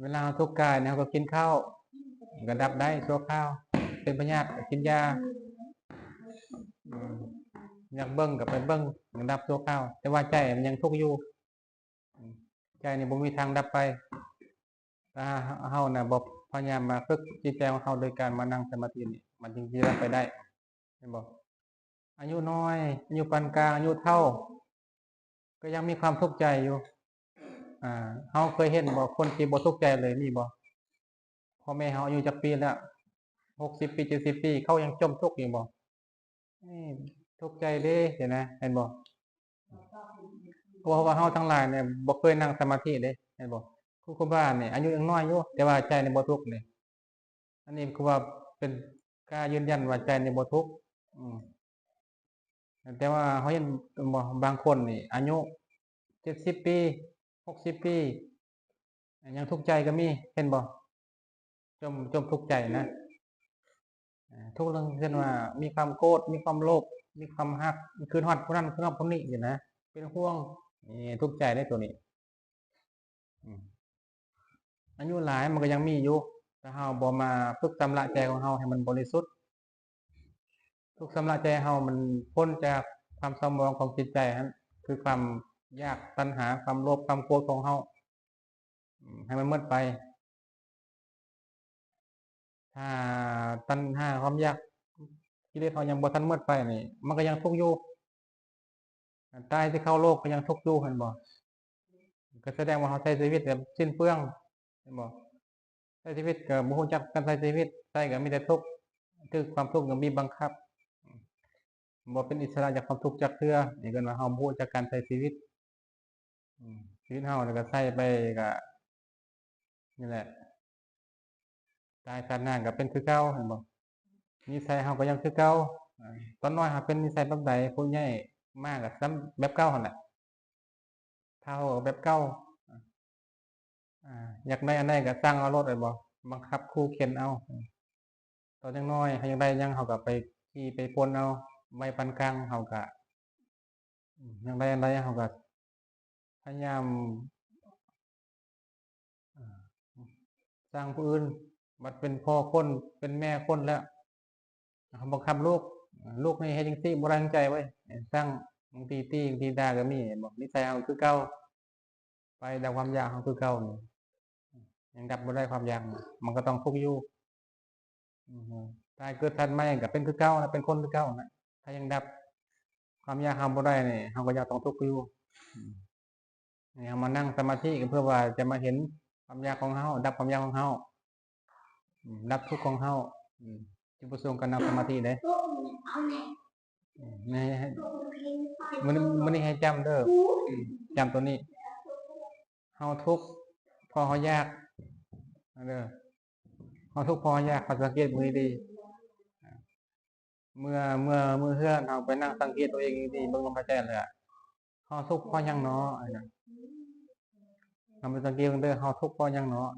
เวลาทุกข์กายเนี่ยก็กินข้าวก็ดับได้ชั่วข้าวเป็นพยาธิกินยาอยากเบิ้งกับไปเบิ้งก็ดับชั่วข้าวแต่ว่าใจมันยังทุกข์อยู่ใจนี่บ่มีทางดับไปถ้าเฮาน่ะบ่พยายามมาฝึกจิตใจของเฮาโดยการมานั่งสมาธินี่มันจึงสิดับไปได้เห็นบ่อายุน้อยอายุปานกลางอายุเฒ่าก็ยังมีความทุกข์ใจอยู่เฮาเคยเห็นบ่คนที่บ่ทุกข์ใจเลยมีบ่พ่อแม่เฮาอายุจักปีแล้ว60ปี70ปีเขายังจมทุกข์อยู่บ่ทุกข์ใจเด้เห็นนะเห็นบ่เพราะว่าเฮาทั้งหลายเนี่ยบ่เคยนั่งสมาธิเด้เห็นบ่ครูบาเนี่ยอายุยังน้อยอยู่แต่ว่าใจนี่บ่ทุกข์นี่อันนี้คือว่าเป็นกล้ายืนยันว่าใจนี่บ่ทุกข์แต่ว่าเฮาเห็นบ่บางคนนี่อายุ70ปี60ปียังทุกข์ใจก็มีเห็นบ่จมทุกข์ใจนะทุกเรื่องเช่นว่ามีความโกรธมีความโลภมีความฮักคืนฮอดผู้นั้นคืนฮอดผู้นี้อยู่นะเป็นห่วงนี่ทุกข์ใจได้ตัวนี้อายุหลายมันก็ยังมีอยู่ถ้าเฮาบ่มาฝึกชำระใจของเฮาให้มันบริสุทธิ์ฝึกชำระใจเฮามันพ้นจากความเศร้าหมองของจิตใจนั้นคือความอยากตัณหาความโลภความโกรธของเฮาให้มันหมดไปถ้าตัณหาความอยากกิเลสเฮายังบ่ทันหมดไปนี่มันก็ยังทุกข์อยู่ตายที่เข้าโลกก็ยังทุกข์อยู่เห็นบ่ก็แสดงว่าเฮาใช้ชีวิตแบบสิ้นเปลืองเห็นบ่ใช้ชีวิตก็บ่รู้จักการใช้ชีวิตใช้ก็มีแต่ทุกข์คือความทุกข์ก็มีบังคับบ่เป็นอิสระจากความทุกข์จักเทื่อนี่เอิ้นว่าเฮาบ่รู้จักการใช้ชีวิตชีวิตเฮานี่ก็ใช้ไปก็นี่แหละตายชาติหน้าก็เป็นคือเก่าเห็นบ่นิสัยเฮาก็ยังคือเก่าตอนน้อยเฮาเป็นนิสัยแบบใดผู้ใหญ่มากก็ซ้ำแบบเก่าหั่นแหละเฒ่าแบบเก่าอยากได้อันใดก็สั่งเอาโลดได้บ่บังคับขู่เข็นเอาตอนยังน้อยเฮาอยากได้หยังเฮาก็ไปขี้ไปปล้นเอาวัยปานกลางเฮาก็อยากได้อันใดเฮาก็พยายามสร้างผู้อื่นบัดเป็นพ่อคนเป็นแม่คนแล้วเขาบังคับลูกนี่เฮ็ดจังซี่บ่ได้ตั้งใจเว้ยสร้างบางทีตี้บางทีด่าก็มีเห็นบ่นิสัยเฮาคือเก่าไปดับความอยากเฮาคือเก่านี่ยังดับบ่ได้ความอยากมันก็ต้องทุกข์อยู่ตายเกิดชาติใหม่ก็เป็นคือเก่านะเป็นคนคือเก่านะถ้ายังดับความอยากเฮาบ่ได้นี่เฮาก็ยังต้องทุกข์อยู่นี่เฮามานั่งสมาธิก็เพื่อว่าจะมาเห็นความอยากของเฮาดับความอยากของเฮาดับทุกข์ของเฮาจุดประสงค์การนั่งสมาธิเด้นี่ให้มื้อนี้ให้จำเด้อจำตัวนี้เฮาทุกข์เพราะเฮาอยากเด้อเฮาทุกข์เพราะเฮาอยากสังเกตมือดีเมื่อเฮือนเฮาไปนั่งสังเกตตัวเองดีเบิ่งลมหายใจเลยเฮาทุกข์เพราะหยังเนาะเฮาไปสังเกตเด้อเฮาทุกข์เพราะหยังเนาะ